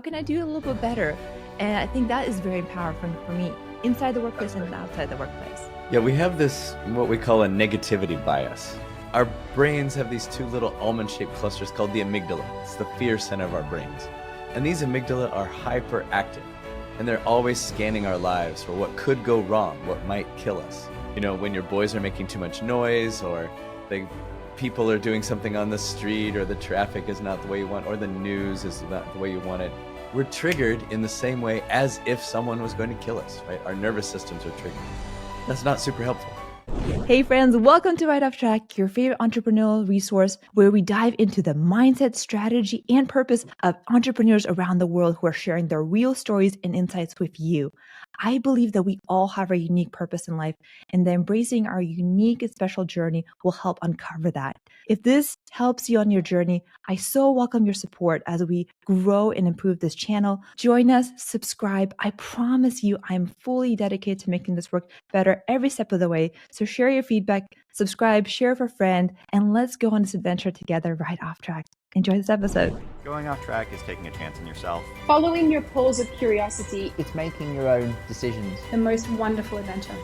can I do it a little bit better? And I think that is very empowering for me inside the workplace and outside the workplace. Yeah, we have this, what we call a negativity bias. Our brains have these two little almond-shaped clusters called the amygdala. It's the fear center of our brains. And these amygdala are hyperactive, and they're always scanning our lives for what could go wrong, what might kill us. You know, when your boys are making too much noise, or people are doing something on the street, or the traffic is not the way you want, or the news is not the way you want it, we're triggered in the same way as if someone was going to kill us, right? Our nervous systems are triggered. That's not super helpful. Hey friends, welcome to Right Off Track, your favorite entrepreneurial resource where we dive into the mindset, strategy, and purpose of entrepreneurs around the world who are sharing their real stories and insights with you. I believe that we all have a unique purpose in life, and that embracing our unique and special journey will help uncover that. If this helps you on your journey, I so welcome your support as we grow and improve this channel. Join us, subscribe. I promise you, I'm fully dedicated to making this work better every step of the way. So share your feedback, subscribe, share with a friend, and let's go on this adventure together right off track. Enjoy this episode. Going off track is taking a chance on yourself. Following your pulse of curiosity. It's making your own decisions. The most wonderful adventure.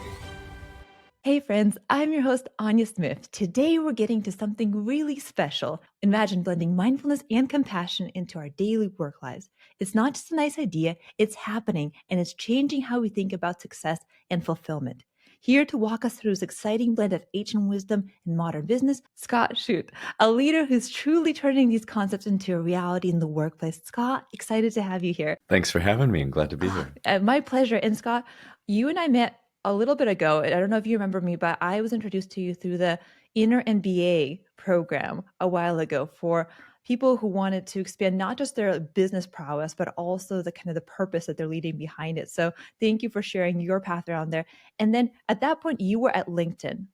Hey friends, I'm your host, Anya Smith. Today we're getting to something really special. Imagine blending mindfulness and compassion into our daily work lives. It's not just a nice idea, it's happening, and it's changing how we think about success and fulfillment. Here to walk us through this exciting blend of ancient wisdom and modern business, Scott Shute, a leader who's truly turning these concepts into a reality in the workplace. Scott, excited to have you here. Thanks for having me. I'm glad to be here. My pleasure. And Scott, you and I met a little bit ago. I don't know if you remember me, but I was introduced to you through the Inner MBA program a while ago for people who wanted to expand not just their business prowess, but also the kind of the purpose that they're leading behind it. So thank you for sharing your path around there. And then at that point, you were at LinkedIn.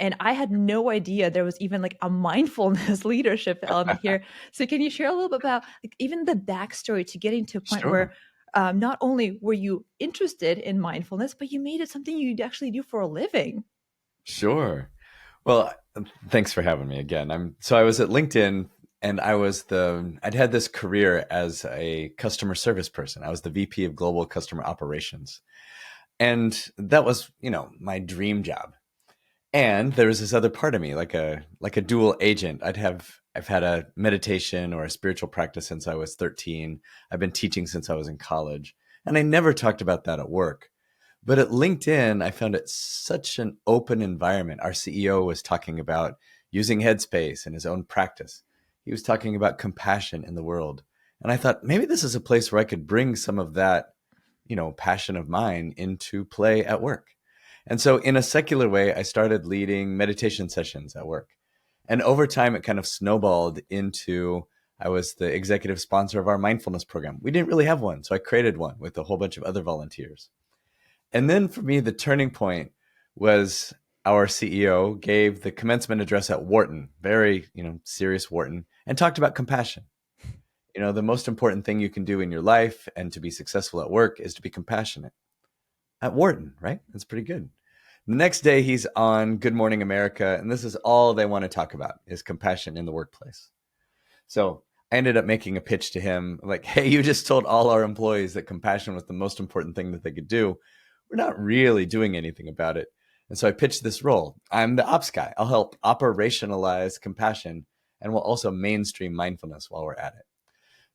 And I had no idea there was even like a mindfulness leadership element here. So can you share a little bit about like, even the backstory to getting to a point where not only were you interested in mindfulness, but you made it something you actually do for a living? Sure. Well, thanks for having me again. I was at LinkedIn, and I'd had this career as a customer service person. I was the VP of Global Customer Operations. And that was, my dream job. And there was this other part of me, like a dual agent. I've had a meditation or a spiritual practice since I was 13. I've been teaching since I was in college. And I never talked about that at work. But at LinkedIn, I found it such an open environment. Our CEO was talking about using Headspace in his own practice. He was talking about compassion in the world. And I thought, maybe this is a place where I could bring some of that, passion of mine into play at work. And so in a secular way, I started leading meditation sessions at work. And over time, it kind of snowballed into, I was the executive sponsor of our mindfulness program. We didn't really have one, so I created one with a whole bunch of other volunteers. And then for me, the turning point was our CEO gave the commencement address at Wharton, very, serious Wharton, and talked about compassion. The most important thing you can do in your life and to be successful at work is to be compassionate. At Wharton, right? That's pretty good. The next day he's on Good Morning America, and this is all they want to talk about is compassion in the workplace. So I ended up making a pitch to him like, hey, you just told all our employees that compassion was the most important thing that they could do. We're not really doing anything about it. And so I pitched this role. I'm the ops guy. I'll help operationalize compassion, and we'll also mainstream mindfulness while we're at it.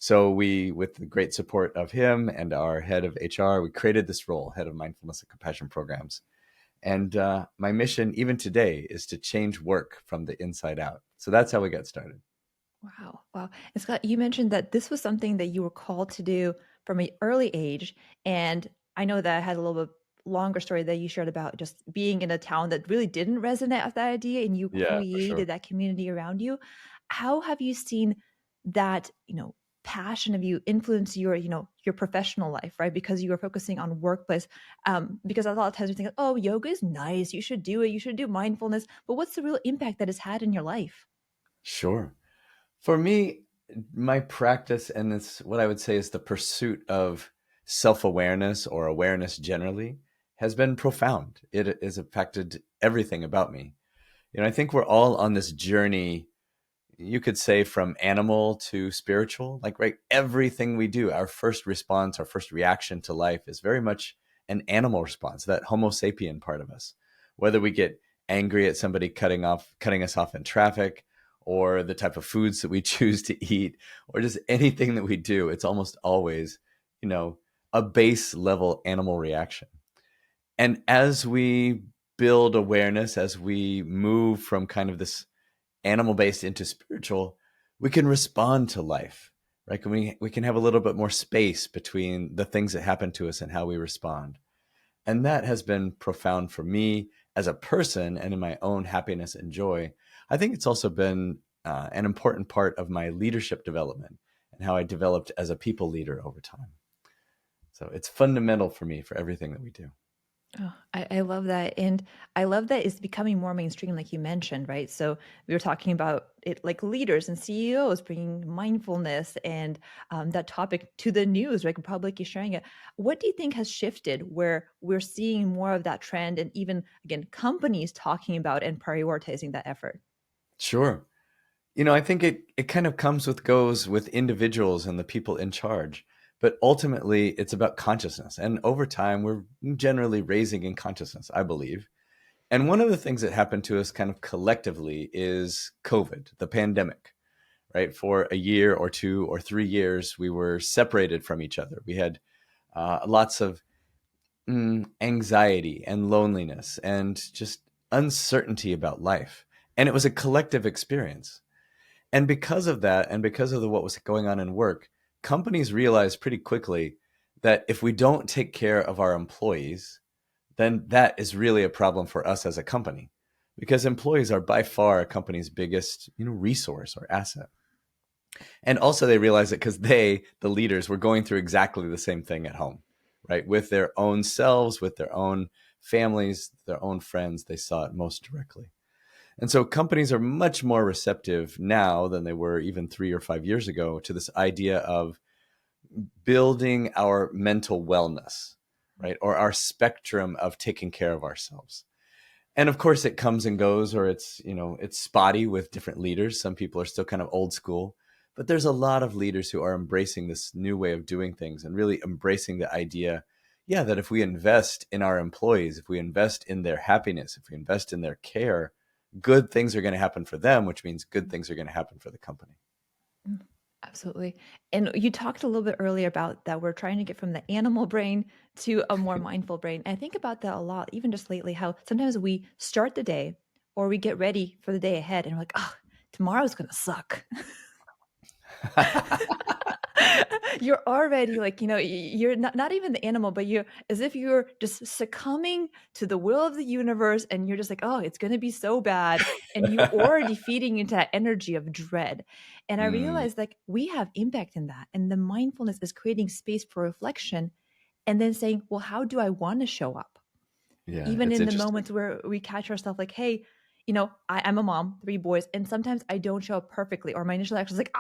So we, with the great support of him and our head of HR, we created this role, head of mindfulness and compassion programs. And my mission, even today, is to change work from the inside out. So that's how we got started. Wow. And Scott, you mentioned that this was something that you were called to do from an early age. And I know that I had a little bit longer story that you shared about just being in a town that really didn't resonate with that idea, and you created that community around you. How have you seen that, passion of you influence your, your professional life, right? Because you are focusing on workplace. Because a lot of times we think, oh, yoga is nice. You should do it. You should do mindfulness. But what's the real impact that it's had in your life? Sure. For me, my practice, and it's what I would say is the pursuit of self-awareness or awareness generally, has been profound. It has affected everything about me. I think we're all on this journey, you could say from animal to spiritual, like, right, everything we do, our first response, our first reaction to life is very much an animal response, that Homo sapien part of us. Whether we get angry at somebody cutting us off in traffic, or the type of foods that we choose to eat, or just anything that we do, it's almost always, a base level animal reaction. And as we build awareness, as we move from kind of this animal based into spiritual, we can respond to life, right? We can have a little bit more space between the things that happen to us and how we respond. And that has been profound for me as a person and in my own happiness and joy. I think it's also been an important part of my leadership development and how I developed as a people leader over time. So it's fundamental for me for everything that we do. Oh, I love that. And I love that it's becoming more mainstream, like you mentioned, right? So we were talking about it like leaders and CEOs bringing mindfulness and that topic to the news, right? Public is sharing it. What do you think has shifted where we're seeing more of that trend and even, again, companies talking about and prioritizing that effort? Sure. I think it kind of goes with individuals and the people in charge. But ultimately, it's about consciousness. And over time, we're generally raising in consciousness, I believe. And one of the things that happened to us kind of collectively is COVID, the pandemic, right? For a year or 2 or 3 years, we were separated from each other. We had lots of anxiety and loneliness and just uncertainty about life. And it was a collective experience. And because of that, and because of what was going on in work, companies realized pretty quickly that if we don't take care of our employees, then that is really a problem for us as a company, because employees are by far a company's biggest, resource or asset. And also they realized that because the leaders, were going through exactly the same thing at home, right? With their own selves, with their own families, their own friends, they saw it most directly. And so companies are much more receptive now than they were even 3 or 5 years ago to this idea of building our mental wellness, right? Or our spectrum of taking care of ourselves. And of course it comes and goes, or it's spotty with different leaders. Some people are still kind of old school, but there's a lot of leaders who are embracing this new way of doing things and really embracing the idea, that if we invest in our employees, if we invest in their happiness, if we invest in their care, good things are going to happen for them, which means good things are going to happen for the company. Absolutely. And you talked a little bit earlier about that we're trying to get from the animal brain to a more mindful brain. And I think about that a lot, even just lately, how sometimes we start the day or we get ready for the day ahead and we're like, oh, tomorrow's going to suck. You're already like, you're not even the animal, but you're as if you're just succumbing to the will of the universe. And you're just like, oh, it's going to be so bad. And you already feeding into that energy of dread. And I realized like we have impact in that. And the mindfulness is creating space for reflection and then saying, well, how do I want to show up? Yeah, Even it's in the interesting. moments where we catch ourselves like, hey, I'm a mom, 3 boys, and sometimes I don't show up perfectly, or my initial action is like,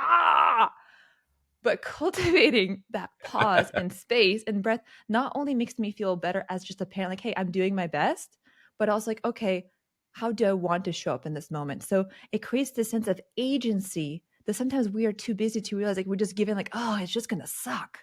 but cultivating that pause and space and breath not only makes me feel better as just a parent, like, hey, I'm doing my best, but also like, okay, how do I want to show up in this moment? So it creates this sense of agency that sometimes we are too busy to realize like we're just giving like, oh, it's just going to suck.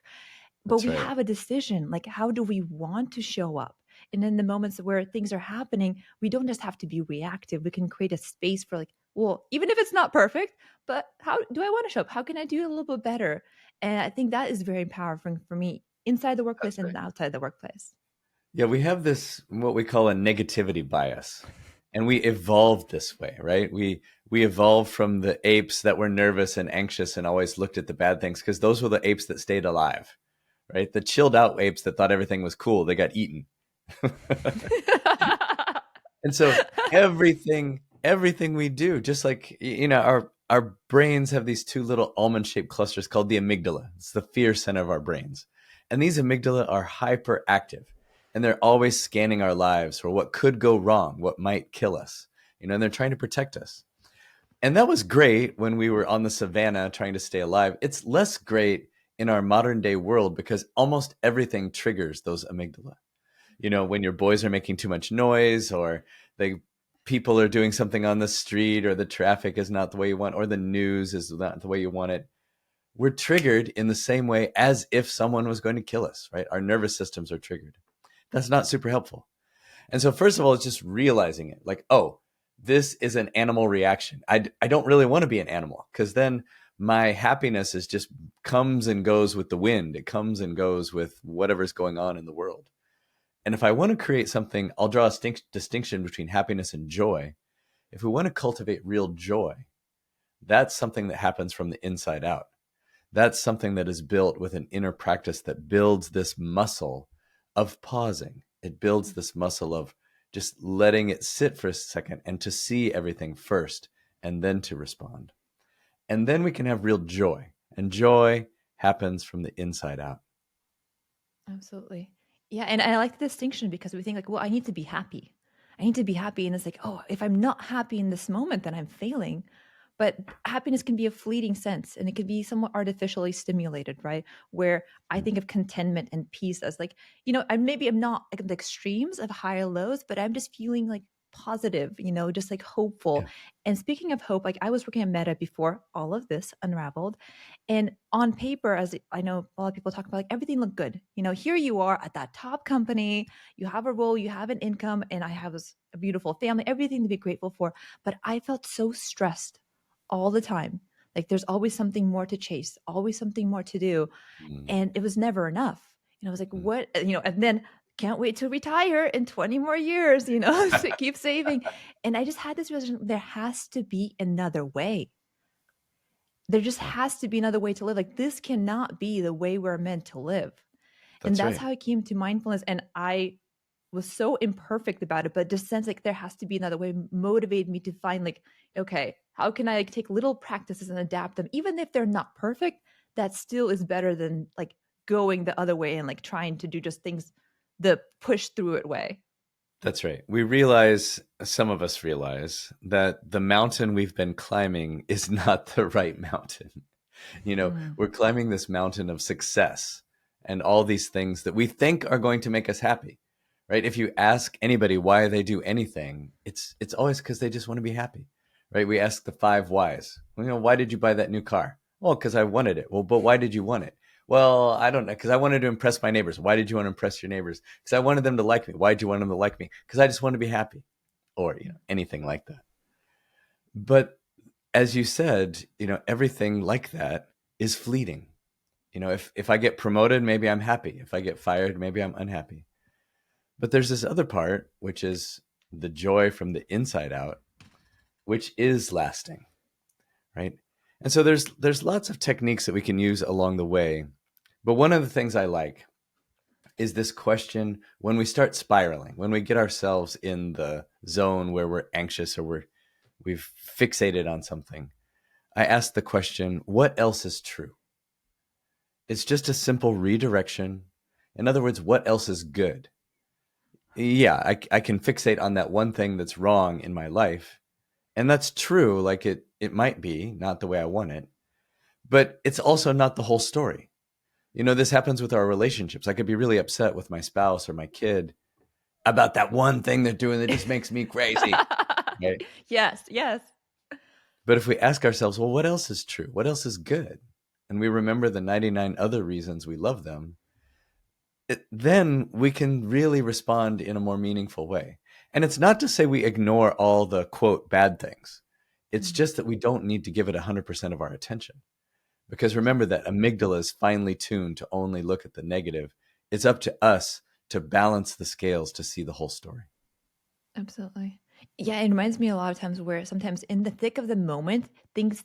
But That's we right. have a decision, like, how do we want to show up? And in the moments where things are happening, we don't just have to be reactive. We can create a space for like, well, even if it's not perfect, but how do I want to show up? How can I do it a little bit better? And I think that is very empowering for me inside the workplace and outside the workplace. Yeah, we have this, what we call a negativity bias. And we evolved this way, right? We evolved from the apes that were nervous and anxious and always looked at the bad things, because those were the apes that stayed alive, right? The chilled out apes that thought everything was cool, they got eaten. And so everything we do, just like, our brains have these 2 little almond shaped clusters called the amygdala. It's the fear center of our brains. And these amygdala are hyperactive, and they're always scanning our lives for what could go wrong, what might kill us, and they're trying to protect us. And that was great when we were on the savannah trying to stay alive. It's less great in our modern day world because almost everything triggers those amygdala. When your boys are making too much noise, or they people are doing something on the street, or the traffic is not the way you want, or the news is not the way you want it, we're triggered in the same way as if someone was going to kill us, right? Our nervous systems are triggered. That's not super helpful. And so first of all, it's just realizing it, like, oh, this is an animal reaction. I don't really want to be an animal, because then my happiness is just comes and goes with the wind. It comes and goes with whatever's going on in the world. And if I want to create something, I'll draw a distinction between happiness and joy. If we want to cultivate real joy, that's something that happens from the inside out. That's something that is built with an inner practice that builds this muscle of pausing. It builds this muscle of just letting it sit for a second and to see everything first and then to respond. And then we can have real joy. And joy happens from the inside out. Absolutely. Yeah. And I like the distinction because we think like, well, I need to be happy. I need to be happy. And it's like, oh, if I'm not happy in this moment, then I'm failing. But happiness can be a fleeting sense, and it can be somewhat artificially stimulated, right? Where I think of contentment and peace as like, I'm not like the extremes of high or lows, but I'm just feeling like positive, just like hopeful. Yeah. And speaking of hope, like I was working at Meta before all of this unraveled. And on paper, as I know a lot of people talk about, like everything looked good. Here you are at that top company, you have a role, you have an income, and I have a beautiful family, everything to be grateful for. But I felt so stressed all the time. Like there's always something more to chase, always something more to do. Mm. And it was never enough. I was like, Mm. what, and then can't wait to retire in 20 more years, to keep saving. And I just had this realization, there has to be another way. There just Yeah. has to be another way to live. Like this cannot be the way we're meant to live. And That's that's right. how I came to mindfulness. And I was so imperfect about it, but just sense like there has to be another way, motivated me to find like, okay, how can I like take little practices and adapt them? Even if they're not perfect, that still is better than like going the other way and like trying to do just things the push through it way. That's right. Some of us realize that the mountain we've been climbing is not the right mountain. We're climbing this mountain of success and all these things that we think are going to make us happy, right? If you ask anybody why they do anything, it's always because they just want to be happy, right? We ask the 5 whys. Why did you buy that new car? Well, because I wanted it. Well, but why did you want it? Well, I don't know, because I wanted to impress my neighbors. Why did you want to impress your neighbors? Because I wanted them to like me. Why did you want them to like me? Because I just want to be happy, or anything like that. But as you said, everything like that is fleeting. If I get promoted, maybe I'm happy. If I get fired, maybe I'm unhappy. But there's this other part, which is the joy from the inside out, which is lasting, right? And so there's lots of techniques that we can use along the way. But one of the things I like is this question when we start spiraling, when we get ourselves in the zone where we're anxious or we've fixated on something. I ask the question, what else is true? It's just a simple redirection. In other words, what else is good? Yeah, I can fixate on that one thing that's wrong in my life. And that's true, like it might be not the way I want it, but it's also not the whole story. This happens with our relationships. I could be really upset with my spouse or my kid about that one thing they're doing that just makes me crazy. Right? Yes. But if we ask ourselves, well, what else is true? What else is good? And we remember the 99 other reasons we love them, then we can really respond in a more meaningful way. And it's not to say we ignore all the, quote, bad things. It's just that we don't need to give it 100% of our attention. Because remember that amygdala is finely tuned to only look at the negative. It's up to us to balance the scales to see the whole story. Absolutely. Yeah, it reminds me a lot of times where sometimes in the thick of the moment, things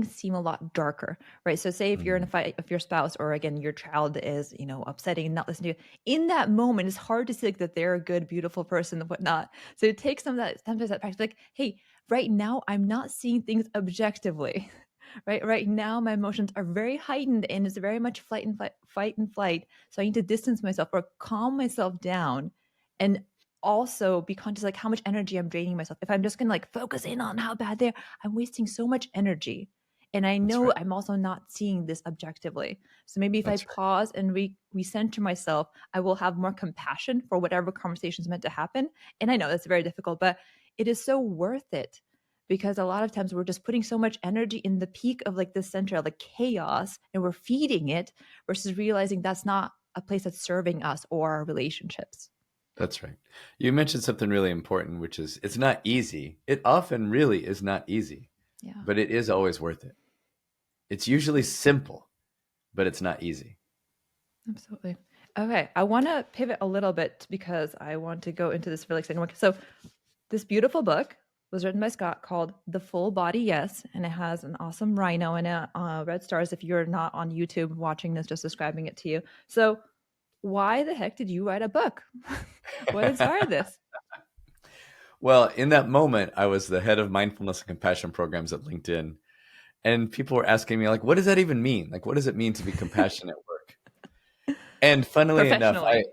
seem a lot darker, right? So say if you're in a fight, if your spouse or again your child is, upsetting and not listening to you, in that moment, it's hard to see like, that they're a good, beautiful person and whatnot. So it takes sometimes that practice, like, hey, right now I'm not seeing things objectively. Right now my emotions are very heightened and it's very much fight and flight. So I need to distance myself or calm myself down and also be conscious like how much energy I'm draining myself. If I'm just gonna like focus in on how bad they are, I'm wasting so much energy. And I That's know right. I'm also not seeing this objectively. So maybe if I That's right. pause and recenter myself, I will have more compassion for whatever conversation is meant to happen. And I know that's very difficult, but it is so worth it, because a lot of times we're just putting so much energy in the peak of like the center of like chaos, and we're feeding it versus realizing that's not a place that's serving us or our relationships. That's right. You mentioned something really important, which is it's not easy. It often really is not easy, Yeah, but it is always worth it. It's usually simple, but it's not easy. absolutely. Okay, I want to pivot a little bit because I want to go into this really exciting one. So this beautiful book was written by Scott called The Full Body Yes, and it has an awesome rhino in it, red stars. If you're not on YouTube watching this, just describing it to you. So why the heck did you write a book? What inspired this? Well, in that moment, I was the head of mindfulness and compassion programs at LinkedIn. And people were asking me, like, what does that even mean? Like, what does it mean to be compassionate at work? And funnily enough, Professionally.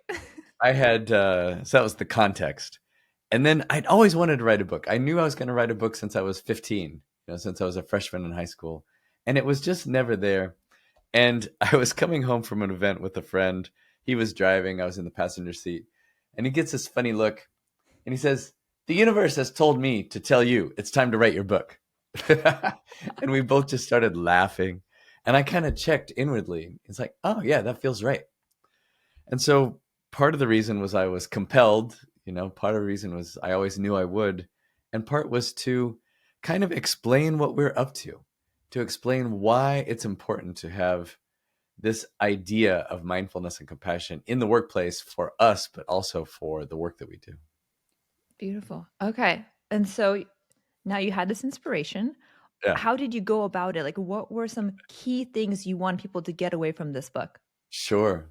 I had, so that was the context. And then I'd always wanted to write a book. I knew I was going to write a book since I was 15, since I was a freshman in high school. And it was just never there. And I was coming home from an event with a friend. He was driving, I was in the passenger seat. And he gets this funny look and he says, "The universe has told me to tell you it's time to write your book." And we both just started laughing. And I kind of checked inwardly. It's like, oh, yeah, that feels right. And so part of the reason was I was compelled, part of the reason was I always knew I would. And part was to kind of explain what we're up to explain why it's important to have this idea of mindfulness and compassion in the workplace for us, but also for the work that we do. Beautiful. Okay. And so now you had this inspiration. Yeah, How did you go about it? Like, what were some key things you want people to get away from this book? sure.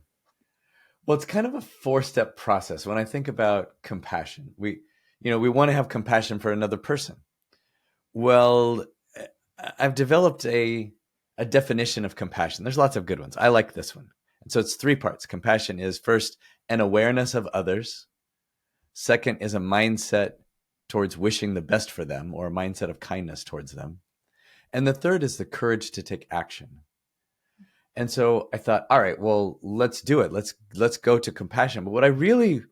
Well, it's kind of a four-step process. When I think about compassion, we want to have compassion for another person. Well, I've developed a definition of compassion. There's lots of good ones. I like this one. And so it's three parts. Compassion is first an awareness of others. Second is a mindset towards wishing the best for them, or a mindset of kindness towards them. And the third is the courage to take action. And so I thought, all right, well, let's do it. Let's go to compassion. But what I really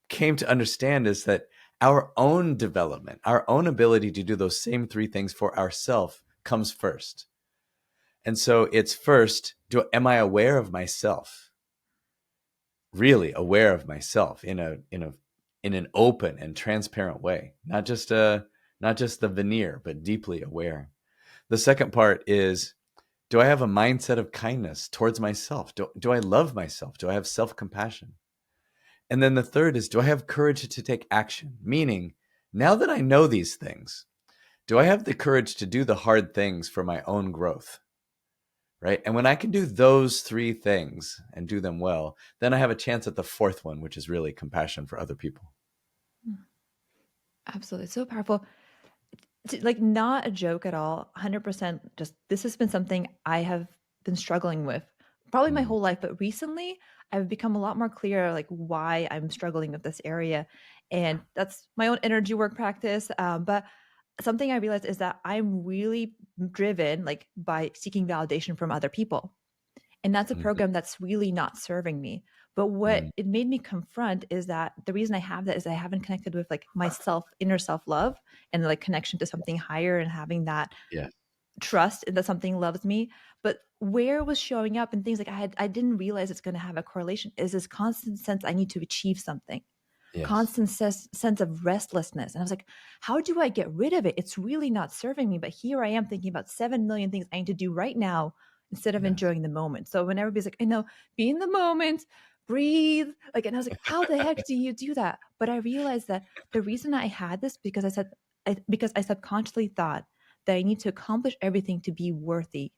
came to understand is that our own development, our own ability to do those same three things for ourselves comes first. And so it's first, am I aware of myself? Really aware of myself in an open and transparent way, not just the veneer, but deeply aware. The second part is, do I have a mindset of kindness towards myself? Do I love myself? Do I have self-compassion? And then the third is, do I have courage to take action? Meaning, now that I know these things, do I have the courage to do the hard things for my own growth? Right? And when I can do those three things and do them well, then I have a chance at the fourth one, which is really compassion for other people. Absolutely. So powerful. Like, not a joke at all. 100%. Just, this has been something I have been struggling with probably my whole life, but recently I've become a lot more clear, like, why I'm struggling with this area. And that's my own energy work practice. But something I realized is that I'm really driven, like, by seeking validation from other people. And that's a Mhm. program that's really not serving me. But what Mhm. it made me confront is that the reason I have that is I haven't connected with like myself, inner self-love, and like connection to something higher, and having that Yeah. trust that something loves me. But where it was showing up and things like I didn't realize it's going to have a correlation is this constant sense I need to achieve something, Yes. constant sense of restlessness. And I was like, how do I get rid of it? It's really not serving me. But here I am thinking about 7 million things I need to do right now instead of Yes. enjoying the moment. So when everybody's like, I know, be in the moment, breathe. Like, and I was like, how the heck do you do that? But I realized that the reason I had this because I subconsciously thought that I need to accomplish everything to be worthy.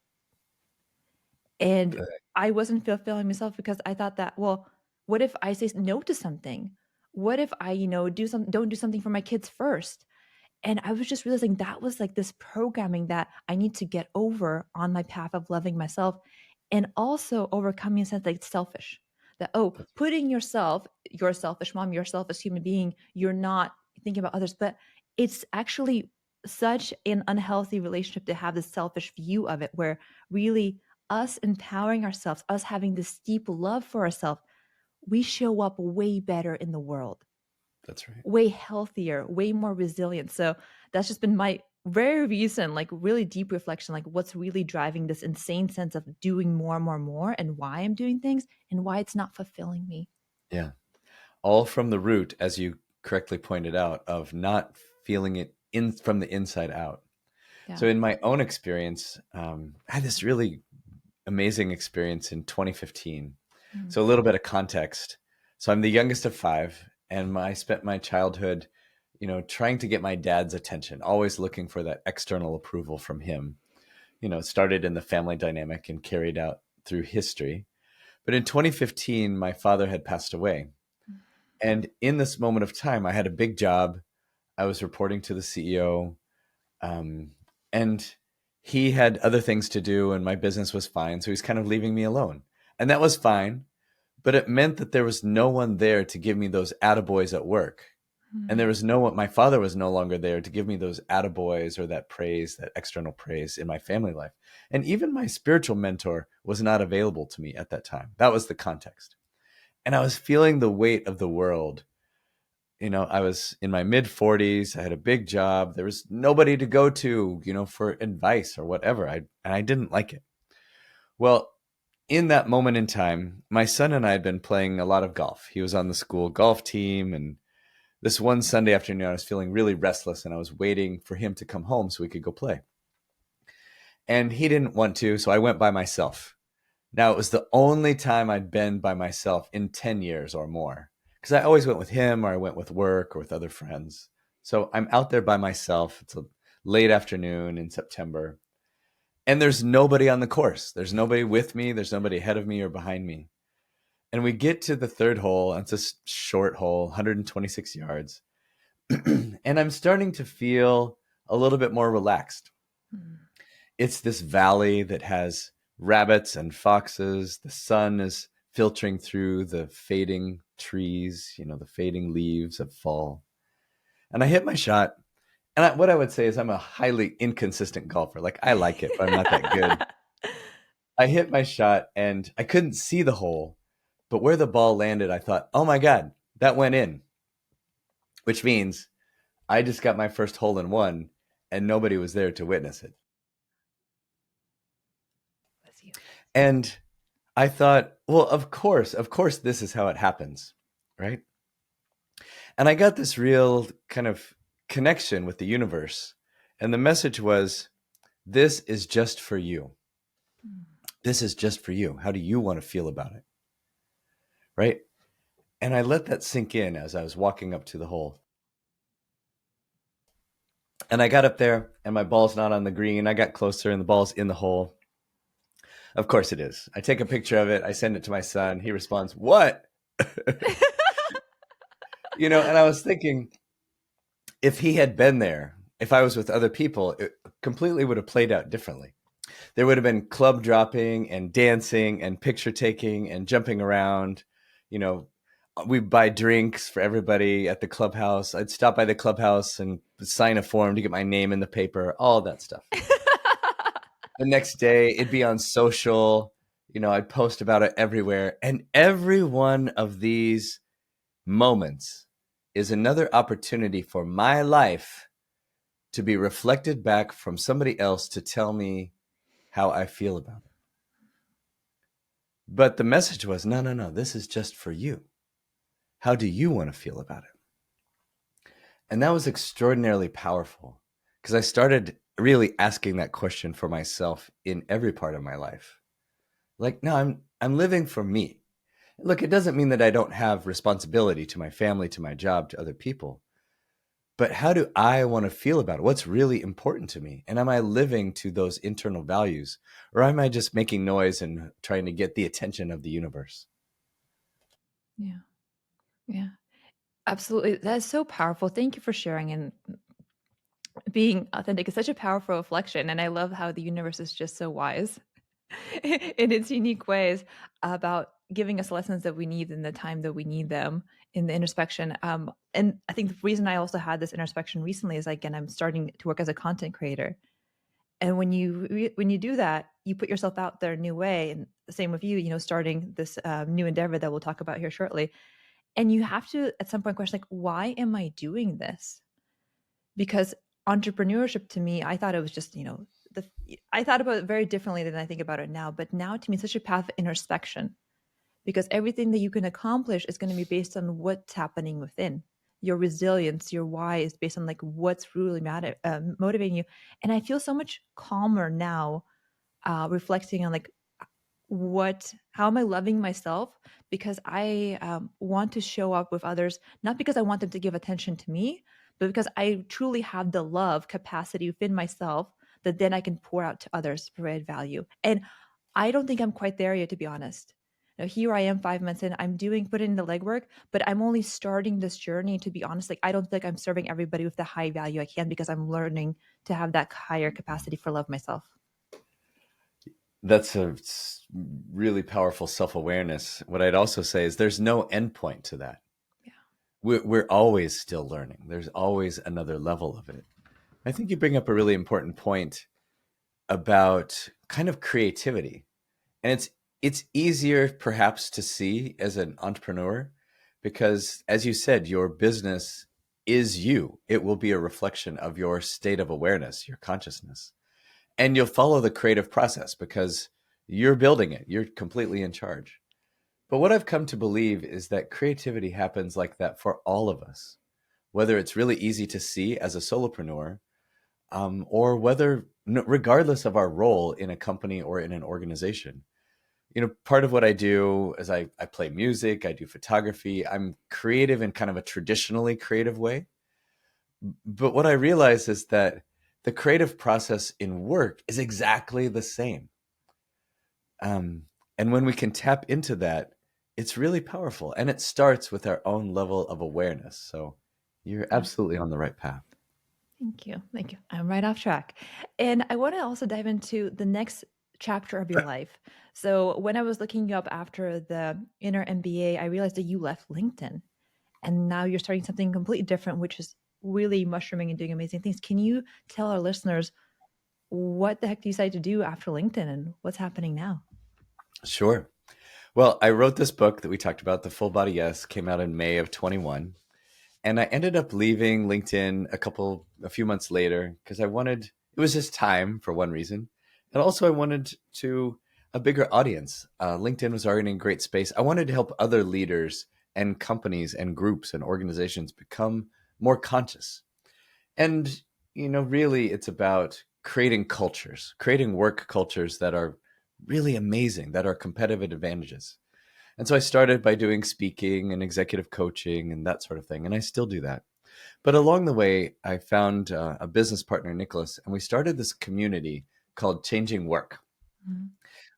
And I wasn't fulfilling myself because I thought that, well, what if I say no to something? What if I, don't do something for my kids first? And I was just realizing that was like this programming that I need to get over on my path of loving myself, and also overcoming a sense that it's selfish. That, oh, putting yourself, you're a selfish mom, you're a selfish human being, you're not thinking about others. But it's actually such an unhealthy relationship to have this selfish view of it, where really us empowering ourselves, us having this deep love for ourselves, we show up way better in the world. That's right. way healthier, way more resilient. So that's just been my very recent, like really deep reflection, like what's really driving this insane sense of doing more and more and more, and why I'm doing things and why it's not fulfilling me. Yeah. All from the root, as you correctly pointed out, of not feeling it in from the inside out. Yeah. So in my own experience, I had this really amazing experience in 2015. So a little bit of context. So I'm the youngest of five, and I spent my childhood, trying to get my dad's attention, always looking for that external approval from him. It started in the family dynamic and carried out through history. But in 2015, my father had passed away. And in this moment of time, I had a big job. I was reporting to the CEO, and he had other things to do, and my business was fine. So he's kind of leaving me alone. And that was fine. But it meant that there was no one there to give me those attaboys at work. And there was no one, my father was no longer there to give me those attaboys or that praise, that external praise in my family life. And even my spiritual mentor was not available to me at that time. That was the context. And I was feeling the weight of the world. I was in my mid 40s. I had a big job. There was nobody to go to, for advice or whatever. And I didn't like it. Well, in that moment in time, my son and I had been playing a lot of golf. He was on the school golf team. And this one Sunday afternoon, I was feeling really restless and I was waiting for him to come home so we could go play. And he didn't want to, so I went by myself. Now, it was the only time I'd been by myself in 10 years or more, because I always went with him or I went with work or with other friends. So I'm out there by myself. It's a late afternoon in September, and there's nobody on the course. There's nobody with me. There's nobody ahead of me or behind me. And we get to the third hole, and it's a short hole, 126 yards. And I'm starting to feel a little bit more relaxed. It's this valley that has rabbits and foxes. The sun is filtering through the fading trees, the fading leaves of fall. And I hit my shot. And what I would say is I'm a highly inconsistent golfer. Like, I like it, but I'm not that good. I hit my shot and I couldn't see the hole, but where the ball landed, I thought, oh my God, that went in, which means I just got my first hole in one and nobody was there to witness it. And I thought, well, of course, this is how it happens, right? And I got this real kind of connection with the universe. And the message was, this is just for you. This is just for you. How do you want to feel about it? Right? And I let that sink in as I was walking up to the hole. And I got up there and my ball's not on the green. I got closer and the ball's in the hole. Of course it is. I take a picture of it. I send it to my son. He responds, what? And I was thinking, if he had been there, if I was with other people, it completely would have played out differently. There would have been club dropping and dancing and picture taking and jumping around. We'd buy drinks for everybody at the clubhouse. I'd stop by the clubhouse and sign a form to get my name in the paper, all that stuff. The next day, it'd be on social. I'd post about it everywhere. And every one of these moments is another opportunity for my life to be reflected back from somebody else to tell me how I feel about it. But the message was, no, this is just for you. How do you want to feel about it? And that was extraordinarily powerful because I started really asking that question for myself in every part of my life. Like, no, I'm living for me. Look, it doesn't mean that I don't have responsibility to my family, to my job, to other people. But how do I want to feel about it? What's really important to me? And am I living to those internal values? Or am I just making noise and trying to get the attention of the universe? Yeah. Yeah. Absolutely. That's so powerful. Thank you for sharing and being authentic. It's such a powerful reflection. And I love how the universe is just so wise in its unique ways about giving us lessons that we need in the time that we need them in the introspection. And I think the reason I also had this introspection recently is, again, I'm starting to work as a content creator. And when you do that, you put yourself out there a new way. And the same with you, starting this new endeavor that we'll talk about here shortly. And you have to, at some point, question, like, why am I doing this? Because entrepreneurship to me, I thought it was just, I thought about it very differently than I think about it now. But now to me, it's such a path of introspection, because everything that you can accomplish is going to be based on what's happening within. Your resilience, your why is based on like what's really motivating you. And I feel so much calmer now, reflecting on like how am I loving myself, because I want to show up with others, not because I want them to give attention to me, but because I truly have the love capacity within myself that then I can pour out to others to provide value. And I don't think I'm quite there yet, to be honest. Now, here I am 5 months in, I'm putting in the legwork, but I'm only starting this journey, to be honest. Like, I don't think I'm serving everybody with the high value I can, because I'm learning to have that higher capacity for love myself. That's a really powerful self-awareness. What I'd also say is there's no endpoint to that. Yeah. We're always still learning. There's always another level of it. I think you bring up a really important point about kind of creativity. And it's easier perhaps to see as an entrepreneur, because as you said, your business is you. It will be a reflection of your state of awareness, your consciousness. And you'll follow the creative process because you're building it. You're completely in charge. But what I've come to believe is that creativity happens like that for all of us, whether it's really easy to see as a solopreneur, or whether, regardless of our role in a company or in an organization. Part of what I do is I play music, I do photography. I'm creative in kind of a traditionally creative way. But what I realize is that the creative process in work is exactly the same. And when we can tap into that, it's really powerful. And it starts with our own level of awareness. So you're absolutely on the right path. Thank you. Thank you. I'm right off track. And I want to also dive into the next chapter of your life. So when I was looking you up after the inner MBA, I realized that you left LinkedIn and now you're starting something completely different, which is really mushrooming and doing amazing things. Can you tell our listeners what the heck do you decide to do after LinkedIn and what's happening now? Sure. Well, I wrote this book that we talked about, The Full Body Yes, came out in May of 21. And I ended up leaving LinkedIn a few months later because it was just time for one reason. And also I wanted a bigger audience. LinkedIn was already in a great space. I wanted to help other leaders and companies and groups and organizations become more conscious. And, really it's about creating work cultures that are really amazing, that are competitive advantages. And so I started by doing speaking and executive coaching and that sort of thing. And I still do that. But along the way, I found a business partner, Nicholas, and we started this community called Changing Work,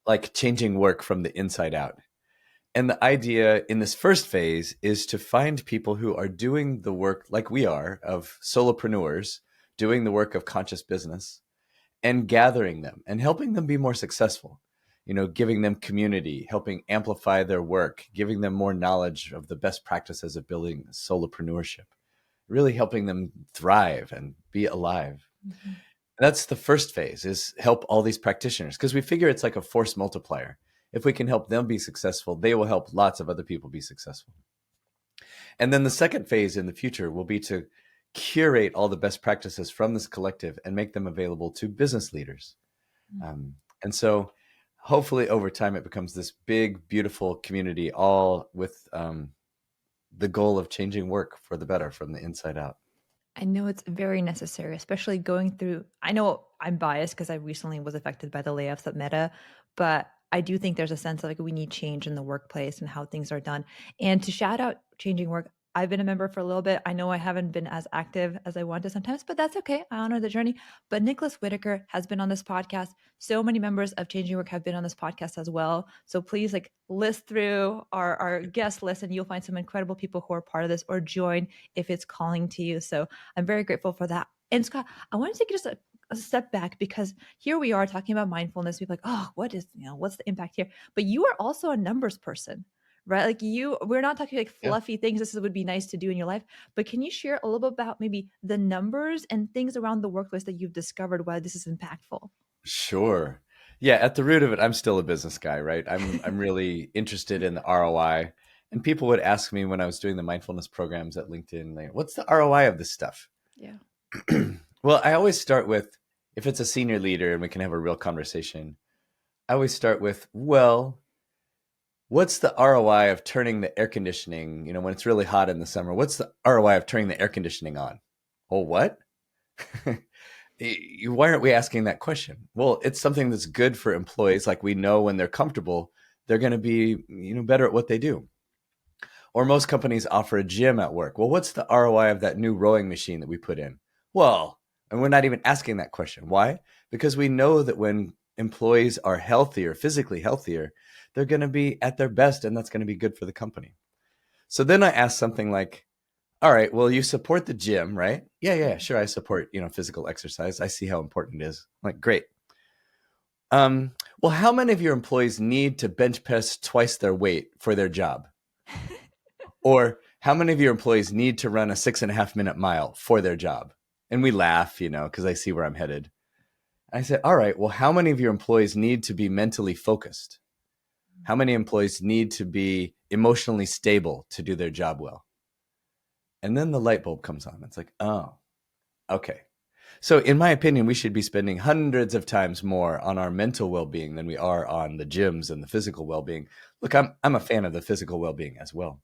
like changing work from the inside out. And the idea in this first phase is to find people who are doing the work like we are, of solopreneurs, doing the work of conscious business, and gathering them and helping them be more successful. Giving them community, helping amplify their work, giving them more knowledge of the best practices of building solopreneurship, really helping them thrive and be alive. Mm-hmm. That's the first phase, is help all these practitioners, because we figure it's like a force multiplier. If we can help them be successful, they will help lots of other people be successful. And then the second phase in the future will be to curate all the best practices from this collective and make them available to business leaders. Mm-hmm. And so hopefully over time, it becomes this big, beautiful community, all with the goal of changing work for the better from the inside out. I know it's very necessary, especially going through, I know I'm biased because I recently was affected by the layoffs at Meta, but I do think there's a sense of like we need change in the workplace and how things are done. And to shout out Changing Work, I've been a member for a little bit. I know I haven't been as active as I wanted sometimes, but that's okay. I honor the journey. But Nicholas Whitaker has been on this podcast. So many members of Changing Work have been on this podcast as well. So please list through our guest list and you'll find some incredible people who are part of this, or join if it's calling to you. So I'm very grateful for that. And Scott, I want to take just a step back, because here we are talking about mindfulness. People are like, oh, what's the impact here? But you are also a numbers person, right? We're not talking fluffy things. This would be nice to do in your life, but can you share a little bit about maybe the numbers and things around the workplace that you've discovered why this is impactful? Sure. Yeah. At the root of it, I'm still a business guy, right? I'm really interested in the ROI. And people would ask me when I was doing the mindfulness programs at LinkedIn, like, what's the ROI of this stuff? Yeah. Well, I always start with, if it's a senior leader and we can have a real conversation, I always start with, well, what's the ROI of turning the air conditioning, when it's really hot in the summer, what's the ROI of turning the air conditioning on? Oh, what? Why aren't we asking that question? Well, it's something that's good for employees. Like, we know when they're comfortable, they're going to be, better at what they do. Or most companies offer a gym at work. Well, what's the ROI of that new rowing machine that we put in? Well, and we're not even asking that question. Why? Because we know that when employees are healthier, physically healthier, they're going to be at their best, and that's going to be good for the company. So then I ask something like, all right, well, you support the gym, right? Yeah, sure. I support, physical exercise. I see how important it is. I'm like, great. Well, how many of your employees need to bench press twice their weight for their job? Or how many of your employees need to run a 6.5-minute mile for their job? And we laugh, because I see where I'm headed. I said, all right, well, how many of your employees need to be mentally focused? How many employees need to be emotionally stable to do their job well? And then the light bulb comes on. It's like, oh, okay. So in my opinion, we should be spending hundreds of times more on our mental well-being than we are on the gyms and the physical well-being. Look, I'm a fan of the physical well-being as well.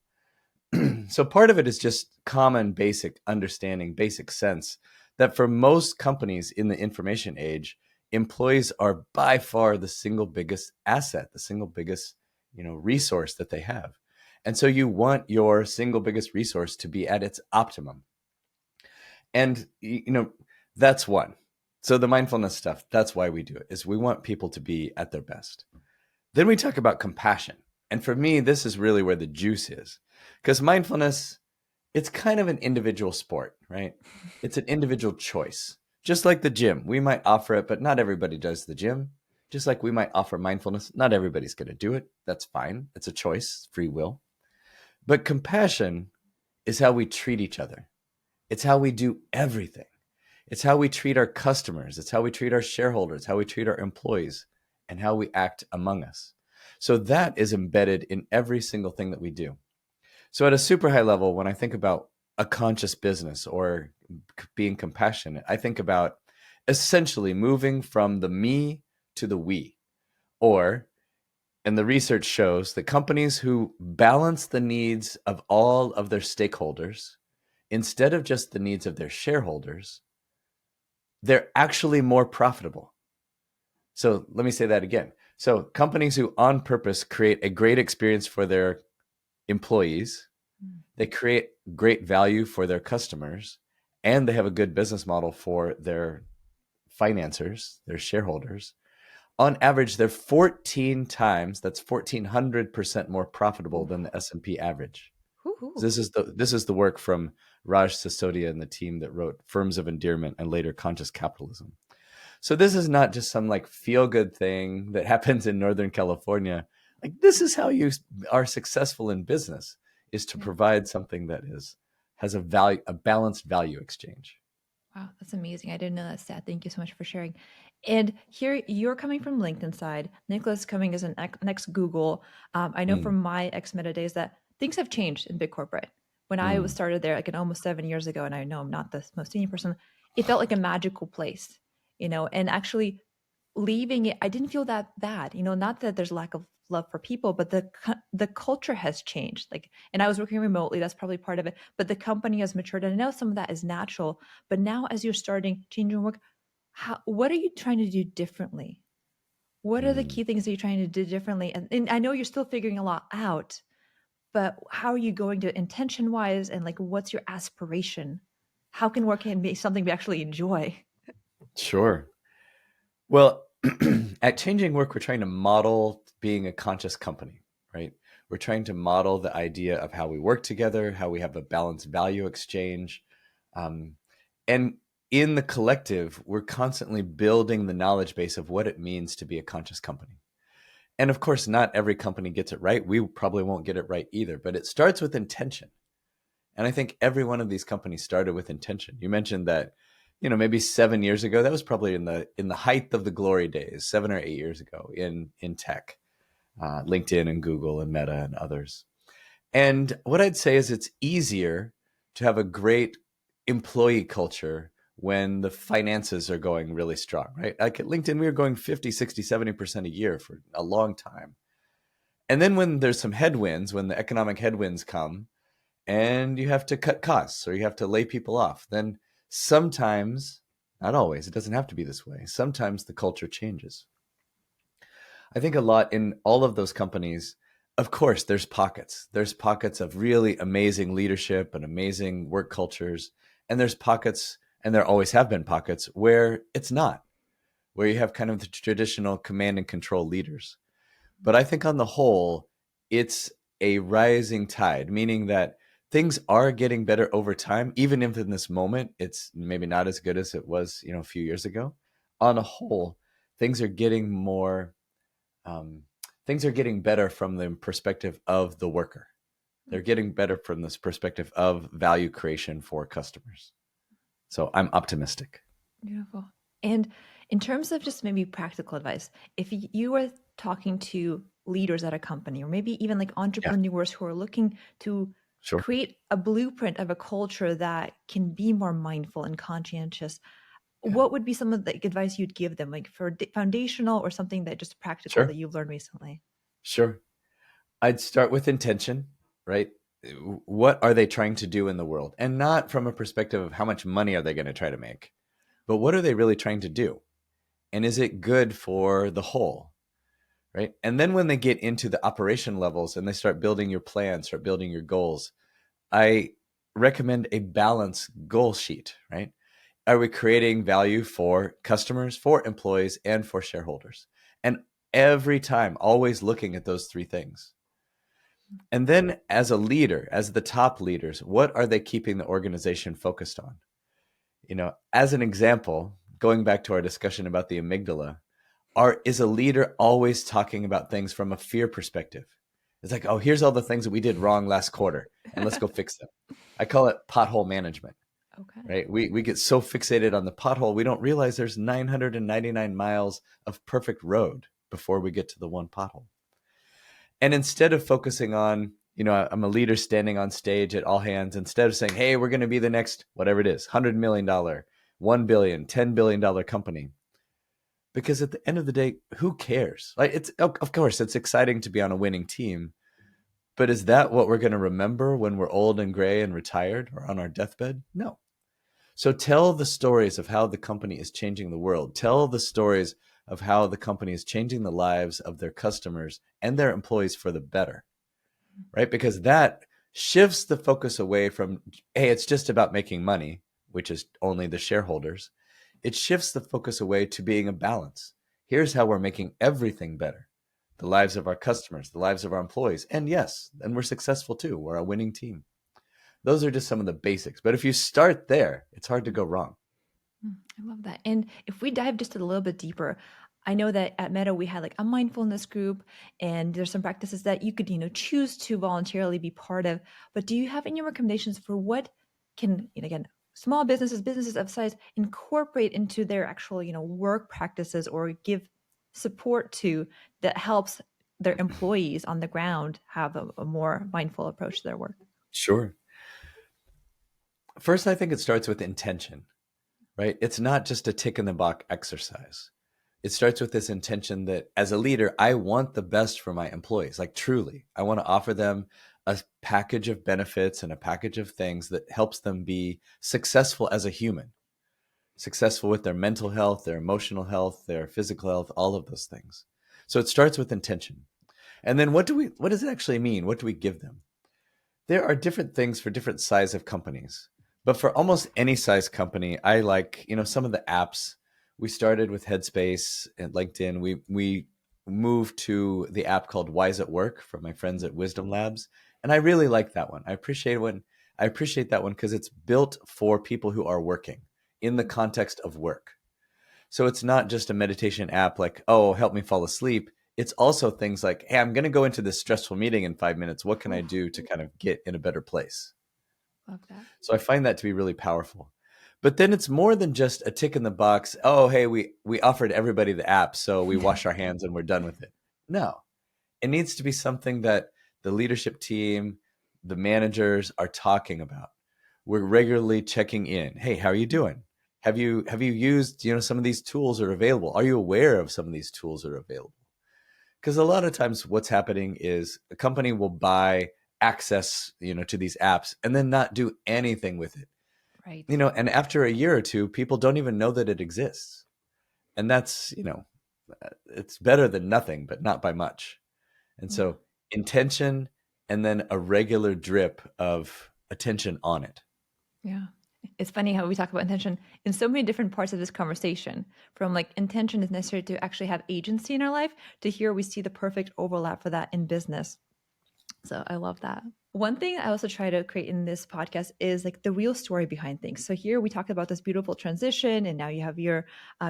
So part of it is just common, basic understanding, basic sense that for most companies in the information age, employees are by far the single biggest asset, the single biggest, resource that they have. And so you want your single biggest resource to be at its optimum. And, that's one. So the mindfulness stuff, that's why we do it, is we want people to be at their best. Then we talk about compassion. And for me, this is really where the juice is. Because mindfulness, it's kind of an individual sport, right? It's an individual choice. Just like the gym, we might offer it, but not everybody does the gym. Just like we might offer mindfulness, not everybody's going to do it. That's fine. It's a choice, free will. But compassion is how we treat each other. It's how we do everything. It's how we treat our customers. It's how we treat our shareholders, how we treat our employees, and how we act among us. So that is embedded in every single thing that we do. So at a super high level, when I think about a conscious business or being compassionate, I think about essentially moving from the me to the we. And the research shows that companies who balance the needs of all of their stakeholders instead of just the needs of their shareholders, they're actually more profitable. So let me say that again. So companies who on purpose create a great experience for their employees, they create great value for their customers, and they have a good business model for their financiers, their shareholders. On average, they're 14 times, that's 1,400% more profitable than the S&P average. This is the work from Raj Sisodia and the team that wrote Firms of Endearment and later Conscious Capitalism. So this is not just some feel-good thing that happens in Northern California. This is how you are successful in business, is to provide something that has a balanced value exchange. Wow, that's amazing. I didn't know that stat. Thank you so much for sharing. And here you're coming from LinkedIn side. Nicholas coming as an ex-Google. I know from my ex-Meta days that things have changed in big corporate. When I was started there, almost 7 years ago, and I know I'm not the most senior person, it felt like a magical place, and actually leaving it, I didn't feel that bad. Not that there's lack of love for people, but the culture has changed. And I was working remotely. That's probably part of it. But the company has matured, and I know some of that is natural. But now, as you're starting changing work, what are you trying to do differently? What are the key things that you're trying to do differently? And I know you're still figuring a lot out, but how are you going to intention wise, and what's your aspiration? How can work be something we actually enjoy? Sure. Well, at Changing Work, we're trying to model being a conscious company, right? We're trying to model the idea of how we work together, how we have a balanced value exchange. And in the collective, we're constantly building the knowledge base of what it means to be a conscious company. And of course, not every company gets it right. We probably won't get it right either, but it starts with intention. And I think every one of these companies started with intention. You mentioned that, maybe 7 years ago, that was probably in the height of the glory days, 7 or 8 years ago in tech, LinkedIn and Google and Meta and others. And what I'd say is it's easier to have a great employee culture when the finances are going really strong, right? Like at LinkedIn, we were going 50, 60, 70% a year for a long time. And then when there's some headwinds, when the economic headwinds come and you have to cut costs or you have to lay people off, then sometimes, not always, it doesn't have to be this way. Sometimes the culture changes. I think a lot in all of those companies, of course, there's pockets. There's pockets of really amazing leadership and amazing work cultures. And there's pockets, and there always have been pockets, where it's not, where you have kind of the traditional command and control leaders. But I think on the whole, it's a rising tide, meaning that things are getting better over time, even if in this moment it's maybe not as good as it was, a few years ago. On a whole, things are getting more things are getting better from the perspective of the worker. They're getting better from this perspective of value creation for customers. So I'm optimistic. Beautiful. And in terms of just maybe practical advice, if you were talking to leaders at a company, or maybe even like entrepreneurs who are looking to Sure. create a blueprint of a culture that can be more mindful and conscientious, what would be some of the advice you'd give them, like for foundational or something that just practical Sure. that you've learned recently? Sure. I'd start with intention, right? What are they trying to do in the world? And not from a perspective of how much money are they going to try to make, but what are they really trying to do? And is it good for the whole, right? And then when they get into the operation levels and they start building your plan, start building your goals, I recommend a balanced goal sheet, right? Are we creating value for customers, for employees, and for shareholders? And every time, always looking at those three things. And then as a leader, as the top leaders, what are they keeping the organization focused on? As an example, going back to our discussion about the amygdala, is a leader always talking about things from a fear perspective? It's like, oh, here's all the things that we did wrong last quarter, and let's go fix them. I call it pothole management. Okay. Right? We get so fixated on the pothole, we don't realize there's 999 miles of perfect road before we get to the one pothole. And instead of focusing on, I'm a leader standing on stage at all hands, instead of saying, hey, we're going to be the next, whatever it is, $100 million, $1 billion, $10 billion company. Because at the end of the day, who cares? Like, of course, it's exciting to be on a winning team, but is that what we're going to remember when we're old and gray and retired or on our deathbed? No. So tell the stories of how the company is changing the world. Tell the stories of how the company is changing the lives of their customers and their employees for the better, right? Because that shifts the focus away from, hey, it's just about making money, which is only the shareholders. It shifts the focus away to being a balance. Here's how we're making everything better. The lives of our customers, the lives of our employees. And yes, and we're successful too. We're a winning team. Those are just some of the basics. But if you start there, it's hard to go wrong. I love that. And if we dive just a little bit deeper, I know that at Meta we had like a mindfulness group, and there's some practices that you could, choose to voluntarily be part of. But do you have any recommendations for what can, again, small businesses of size incorporate into their actual, work practices or give support to that helps their employees on the ground have a more mindful approach to their work? Sure. First, I think it starts with intention, right? It's not just a tick in the box exercise. It starts with this intention that as a leader, I want the best for my employees. Like truly, I want to offer them a package of benefits and a package of things that helps them be successful as a human, successful with their mental health, their emotional health, their physical health, all of those things. So it starts with intention. And then what does it actually mean? What do we give them? There are different things for different size of companies. But for almost any size company, I like, some of the apps. We started with Headspace and LinkedIn. We moved to the app called Wise at Work from my friends at Wisdom Labs. And I really like that one. I appreciate that one because it's built for people who are working in the context of work. So it's not just a meditation app like, oh, help me fall asleep. It's also things like, hey, I'm going to go into this stressful meeting in 5 minutes. What can I do to kind of get in a better place? Love that. So I find that to be really powerful. But then it's more than just a tick in the box. Oh, hey, we offered everybody the app, so we wash our hands and we're done with it. No, it needs to be something that the leadership team, the managers are talking about. We're regularly checking in. Hey, how are you doing? Have you used, some of these tools are available? Are you aware of some of these tools that are available? Because a lot of times what's happening is a company will buy access, to these apps and then not do anything with it. Right. And after a year or two, people don't even know that it exists. And that's, it's better than nothing, but not by much. And so intention and then a regular drip of attention on it. Yeah. It's funny how we talk about intention in so many different parts of this conversation, from like intention is necessary to actually have agency in our life, to here we see the perfect overlap for that in business. So I love that. One thing I also try to create in this podcast is like the real story behind things. So here we talked about this beautiful transition, and now you have your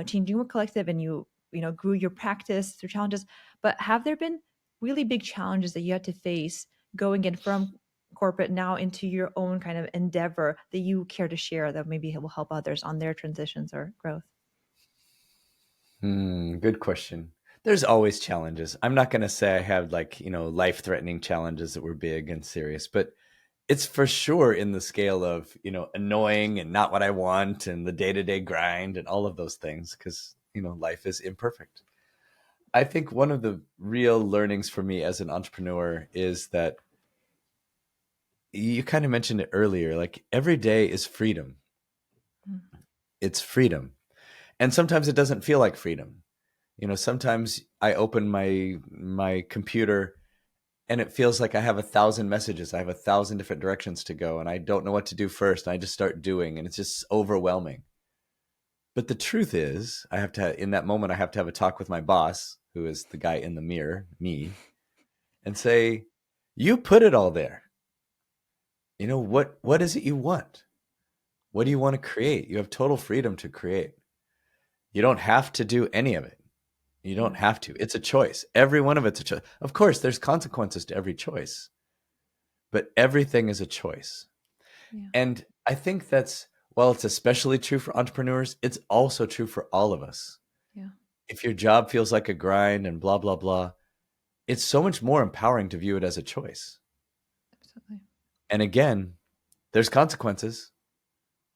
Changing Work Collective, and you grew your practice through challenges. But have there been really big challenges that you had to face going in from corporate now into your own kind of endeavor that you care to share that maybe will help others on their transitions or growth? Good question. There's always challenges. I'm not going to say I have life-threatening challenges that were big and serious, but it's for sure in the scale of, annoying and not what I want and the day-to-day grind and all of those things, because, life is imperfect. I think one of the real learnings for me as an entrepreneur is that you kind of mentioned it earlier, like every day is freedom. It's freedom. And sometimes it doesn't feel like freedom. Sometimes I open my computer and it feels like I have 1,000 messages. I have 1,000 different directions to go and I don't know what to do first. And I just start doing and it's just overwhelming. But the truth is, in that moment, I have to have a talk with my boss, who is the guy in the mirror, me, and say, you put it all there. What is it you want? What do you want to create? You have total freedom to create. You don't have to do any of it. You don't have to. It's a choice. Every one of it's a choice. Of course, there's consequences to every choice, but everything is a choice. Yeah. And I think while it's especially true for entrepreneurs, it's also true for all of us. Yeah. If your job feels like a grind and blah, blah, blah, it's so much more empowering to view it as a choice. Absolutely. And again, there's consequences,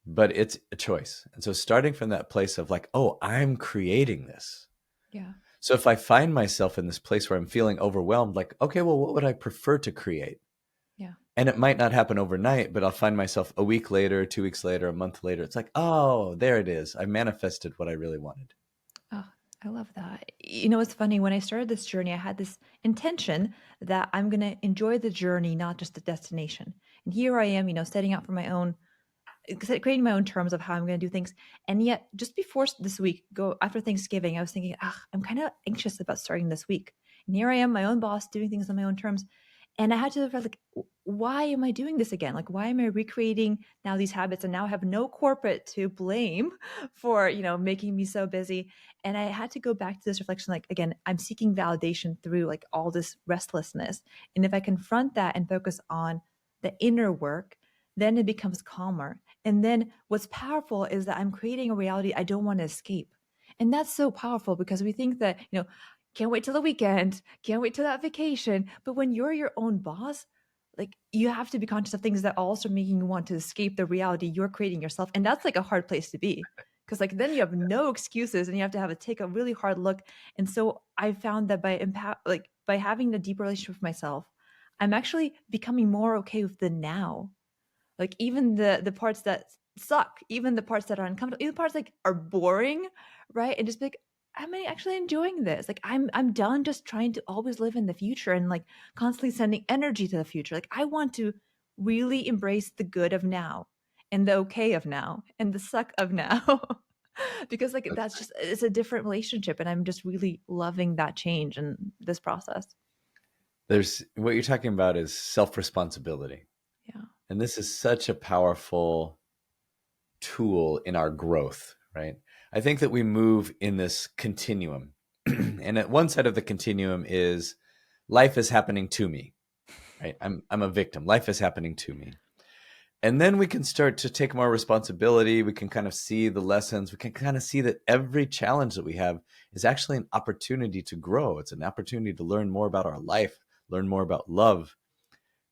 but it's a choice. And so starting from that place of like, oh, I'm creating this. Yeah. So if I find myself in this place where I'm feeling overwhelmed, like, okay, well, what would I prefer to create? Yeah. And it might not happen overnight, but I'll find myself a week later, 2 weeks later, a month later. It's like, oh, there it is. I manifested what I really wanted. Oh, I love that. It's funny. When I started this journey, I had this intention that I'm going to enjoy the journey, not just the destination. And here I am, setting out for my own, creating my own terms of how I'm going to do things. And yet, just before this week, after Thanksgiving, I was thinking, I'm kind of anxious about starting this week. And here I am, my own boss, doing things on my own terms. And I had to like, why am I doing this again? Like, why am I recreating now these habits? And now I have no corporate to blame for, making me so busy. And I had to go back to this reflection, like, again, I'm seeking validation through like all this restlessness. And if I confront that and focus on the inner work, then it becomes calmer. And then what's powerful is that I'm creating a reality I don't want to escape. And that's so powerful because we think that, can't wait till the weekend, can't wait till that vacation. But when you're your own boss, like you have to be conscious of things that are also making you want to escape the reality you're creating yourself. And that's like a hard place to be because like then you have no excuses and you have to take a really hard look. And so I found that by having a deeper relationship with myself, I'm actually becoming more okay with the now. Like even the parts that suck, even the parts that are uncomfortable, even parts like are boring, right? And just be like, am I actually enjoying this? Like I'm done just trying to always live in the future and like constantly sending energy to the future. Like I want to really embrace the good of now and the okay of now and the suck of now. Because like it's a different relationship and I'm just really loving that change and this process. There's what you're talking about is self-responsibility. Yeah. And this is such a powerful tool in our growth, right? I think that we move in this continuum. And at one side of the continuum is life is happening to me, right? I'm a victim. Life is happening to me. And then we can start to take more responsibility. We can kind of see the lessons. We can kind of see that every challenge that we have is actually an opportunity to grow. It's an opportunity to learn more about our life, learn more about love.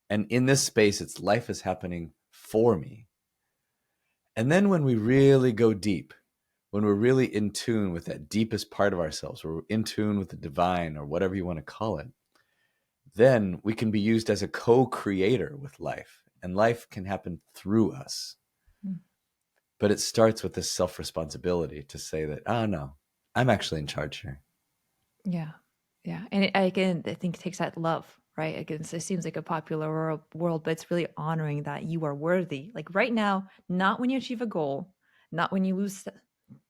And in this space, it's life is happening for me. And then when we really go deep, when we're really in tune with that deepest part of ourselves, we're in tune with the divine or whatever you want to call it, then we can be used as a co-creator with life, and life can happen through us. Mm. But it starts with this self-responsibility to say that, oh no, I'm actually in charge here. Yeah. Yeah. And I think it takes that love, right? Again, it seems like a popular world, but it's really honoring that you are worthy. Like right now, not when you achieve a goal, not when you lose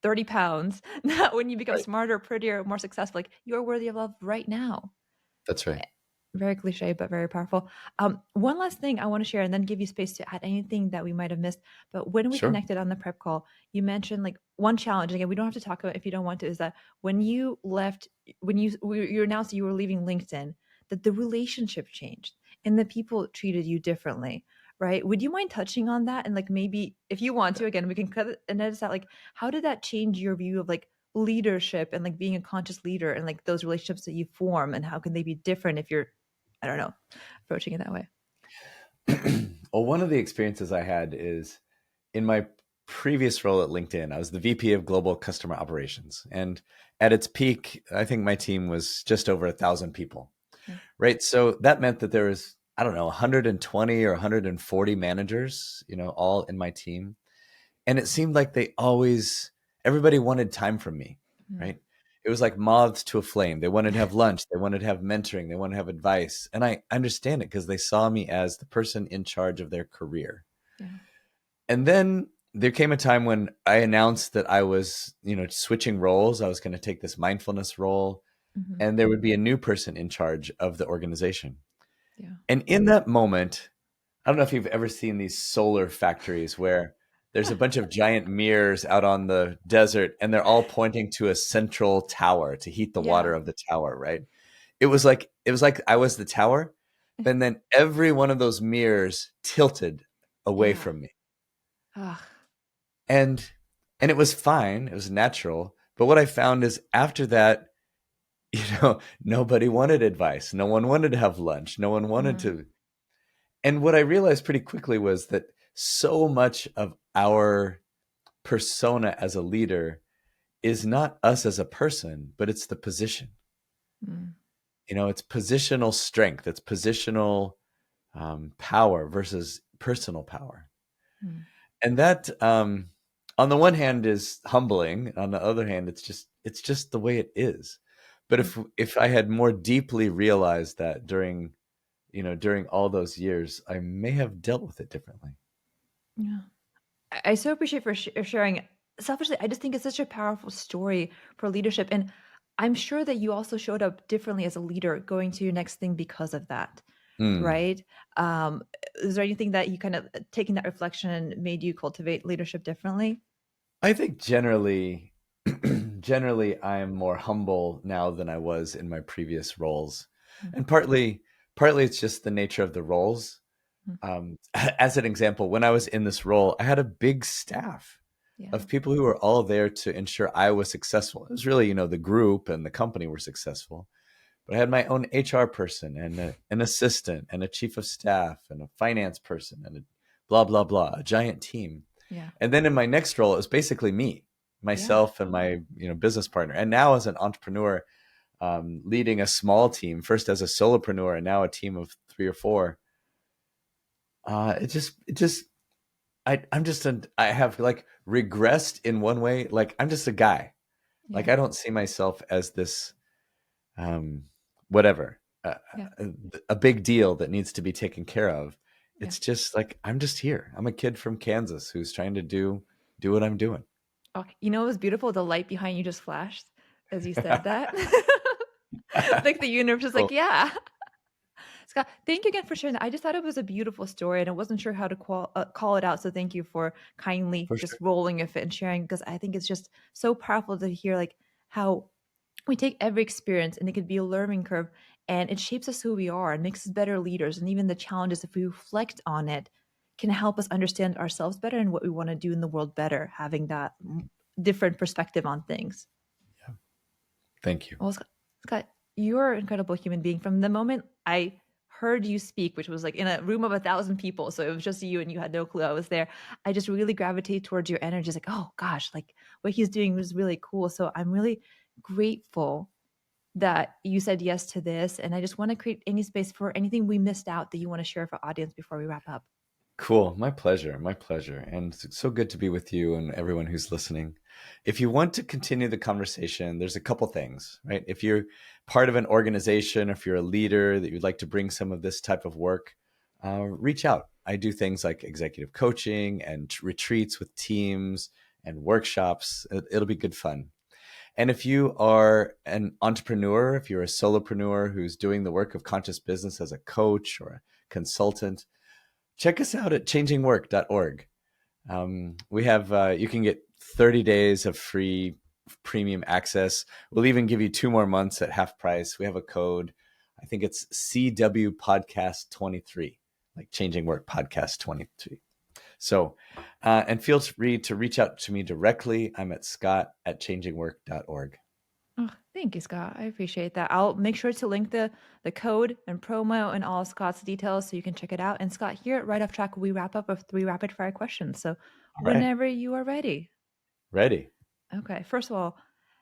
30 pounds, not when you become Right. smarter, prettier, more successful. Like you are worthy of love right now. That's right. Very cliche, but very powerful. One last thing I want to share and then give you space to add anything that we might have missed. But when we Sure. connected on the prep call, you mentioned like one challenge. Again, we don't have to talk about it if you don't want to, is that when you left, you announced that you were leaving LinkedIn, that the relationship changed and the people treated you differently, right? Would you mind touching on that? And like maybe if you want to, again, we can cut it and edit out, like how did that change your view of like leadership and like being a conscious leader and like those relationships that you form, and how can they be different if you're, I don't know, approaching it that way? Well, one of the experiences I had is in my previous role at LinkedIn, I was the VP of Global Customer Operations. And at its peak, I think my team was just over 1,000 people, Yeah. right? So that meant that there was, I don't know, 120 or 140 managers, all in my team. And it seemed like everybody wanted time from me, Mm. right? It was like moths to a flame. They wanted to have lunch. They wanted to have mentoring. They wanted to have advice. And I understand it because they saw me as the person in charge of their career. Yeah. And then there came a time when I announced that I was, switching roles. I was going to take this mindfulness role, Mm-hmm. and there would be a new person in charge of the organization. Yeah. And in that moment, I don't know if you've ever seen these solar factories where there's a bunch of giant mirrors out on the desert and they're all pointing to a central tower to heat the water Yeah. of the tower, right? It was like I was the tower, and then every one of those mirrors tilted away Yeah. from me. Ugh. And it was fine, it was natural. But what I found is after that, nobody wanted advice. No one wanted to have lunch. No one wanted Mm. to. And what I realized pretty quickly was that so much of our persona as a leader is not us as a person, but it's the position. Mm. It's positional strength, it's positional power versus personal power. Mm. And that, on the one hand, is humbling. On the other hand, it's just the way it is. But if I had more deeply realized that during all those years, I may have dealt with it differently. Yeah. I so appreciate for sharing. Selfishly, I just think it's such a powerful story for leadership. And I'm sure that you also showed up differently as a leader going to your next thing because of that, Hmm. right? Um, is there anything that you kind of taking that reflection made you cultivate leadership differently? I think generally, I'm more humble now than I was in my previous roles, Mm. and partly it's just the nature of the roles. Mm. As an example, when I was in this role, I had a big staff Yeah. of people who were all there to ensure I was successful. It was really, the group and the company were successful. But I had my own HR person and an assistant and a chief of staff and a finance person and a blah, blah, blah, a giant team. Yeah. And then in my next role, it was basically me, Yeah. myself and my, business partner. And now as an entrepreneur, leading a small team, first as a solopreneur and now a team of 3 or 4, I have like regressed in one way. Like I'm just a guy. Like Yeah. I don't see myself as this, um, whatever, Yeah. a big deal that needs to be taken care of. Yeah. It's just like, I'm just here. I'm a kid from Kansas who's trying to do what I'm doing. Oh, it was beautiful. The light behind you just flashed as you said that. Like the universe is like, Cool. yeah. Scott, thank you again for sharing that. I just thought it was a beautiful story and I wasn't sure how to call it out. So thank you for kindly For just sure. rolling with it and sharing, because I think it's just so powerful to hear like how we take every experience and it could be a learning curve and it shapes us who we are and makes us better leaders. And even the challenges, if we reflect on it, can help us understand ourselves better and what we want to do in the world better, having that different perspective on things. Thank you. Well, Scott, you're an incredible human being. From the moment I heard you speak, which was like in a room of 1,000 people. So it was just you and you had no clue I was there. I just really gravitate towards your energy. It's like, oh gosh, like what he's doing was really cool. So I'm really grateful that you said yes to this. And I just want to create any space for anything we missed out that you want to share with our audience before we wrap up. Cool. My pleasure. My pleasure. And it's so good to be with you and everyone who's listening. If you want to continue the conversation, there's a couple things, right? If you're part of an organization, if you're a leader that you'd like to bring some of this type of work, reach out. I do things like executive coaching and retreats with teams and workshops. It'll be good fun. And if you are an entrepreneur, if you're a solopreneur who's doing the work of conscious business as a coach or a consultant, check us out at changingwork.org. We have, you can get 30 days of free premium access. We'll even give you 2 more months at half price. We have a code. I think it's CW Podcast 23, like Changing Work Podcast 23. So, and feel free to reach out to me directly. I'm at scott@changingwork.org. Oh, thank you, Scott. I appreciate that. I'll make sure to link the code and promo and all Scott's details so you can check it out. And Scott, here at Right Off Track, we wrap up with 3 rapid fire questions. So whenever you are ready. Ready. Okay. First of all,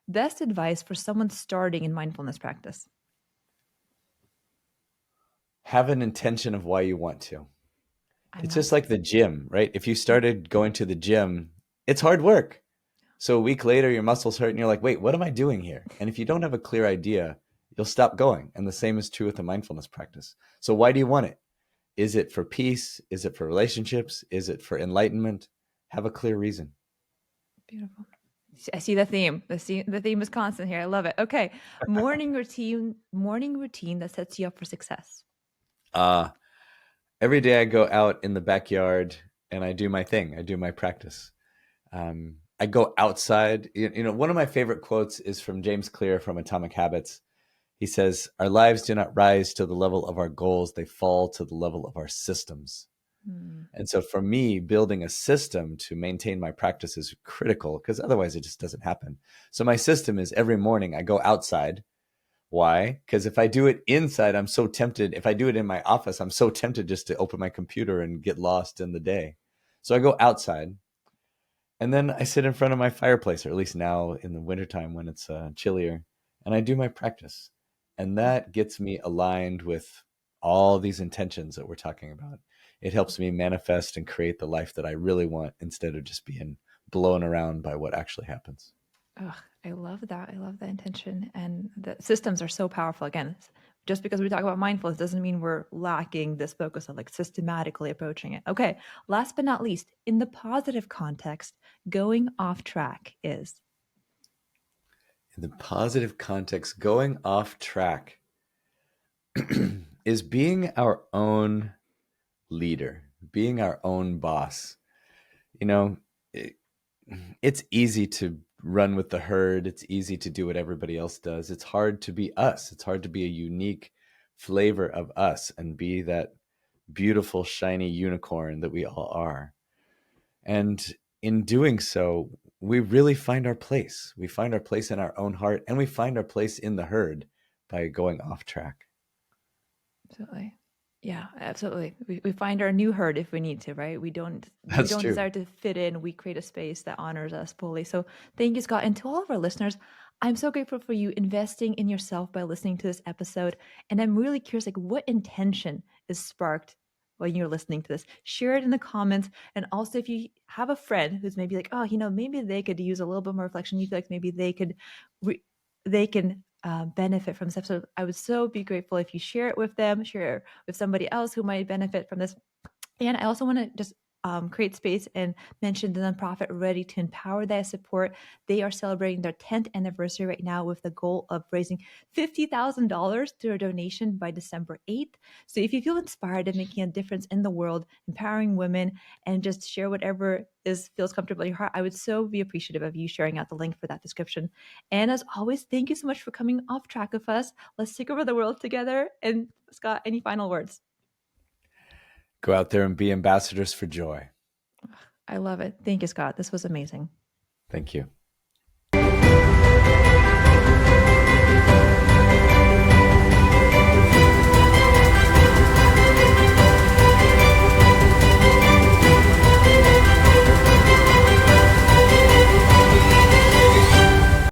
best advice for someone starting in mindfulness practice? Have an intention of why you want to. It's just like the gym, right? If you started going to the gym, it's hard work. So a week later, your muscles hurt and you're like, wait, what am I doing here? And if you don't have a clear idea, you'll stop going. And the same is true with the mindfulness practice. So why do you want it? Is it for peace? Is it for relationships? Is it for enlightenment? Have a clear reason. Beautiful. I see the theme. The theme is constant here. I love it. Okay. Morning routine that sets you up for success. Every day I go out in the backyard and I do my thing. I do my practice. I go outside. You know, one of my favorite quotes is from James Clear from Atomic Habits. He says, our lives do not rise to the level of our goals. They fall to the level of our systems. And so for me, building a system to maintain my practice is critical because otherwise it just doesn't happen. So my system is every morning I go outside. Why? Because if I do it inside, I'm so tempted. If I do it in my office, I'm so tempted just to open my computer and get lost in the day. So I go outside and then I sit in front of my fireplace, or at least now in the wintertime when it's chillier, and I do my practice. And that gets me aligned with all these intentions that we're talking about. It helps me manifest and create the life that I really want instead of just being blown around by what actually happens. Oh, I love that. I love that intention. And the systems are so powerful. Again, just because we talk about mindfulness doesn't mean we're lacking this focus of like systematically approaching it. Okay. Last but not least, in the positive context, going off track is. In the positive context, going off track is being our own leader, being our own boss. You know, it's easy to run with the herd. It's easy to do what everybody else does. It's hard to be us. It's hard to be a unique flavor of us and be that beautiful, shiny unicorn that we all are. And in doing so, we really find our place. We find our place in our own heart, and we find our place in the herd by going off track. Absolutely. Yeah, absolutely. We find our new herd if we need to, right? We don't That's true. desire to fit in. We create a space that honors us fully. So thank you, Scott. And to all of our listeners, I'm so grateful for you investing in yourself by listening to this episode. And I'm really curious, like what intention is sparked when you're listening to this? Share it in the comments. And also if you have a friend who's maybe like, oh, you know, maybe they could use a little bit more reflection. You feel like maybe they can benefit from this episode. I would so be grateful if you share it with them, share it with somebody else who might benefit from this. And I also want to just create space and mention the nonprofit Ready to Empower that I support. They are celebrating their 10th anniversary right now with the goal of raising $50,000 through a donation by December 8th. So if you feel inspired and making a difference in the world, empowering women, and just share whatever feels comfortable in your heart, I would so be appreciative of you sharing out the link for that description. And as always, thank you so much for coming off track with us. Let's take over the world together. And Scott, any final words? Go out there and be ambassadors for joy. I love it. Thank you, Scott. This was amazing. Thank you.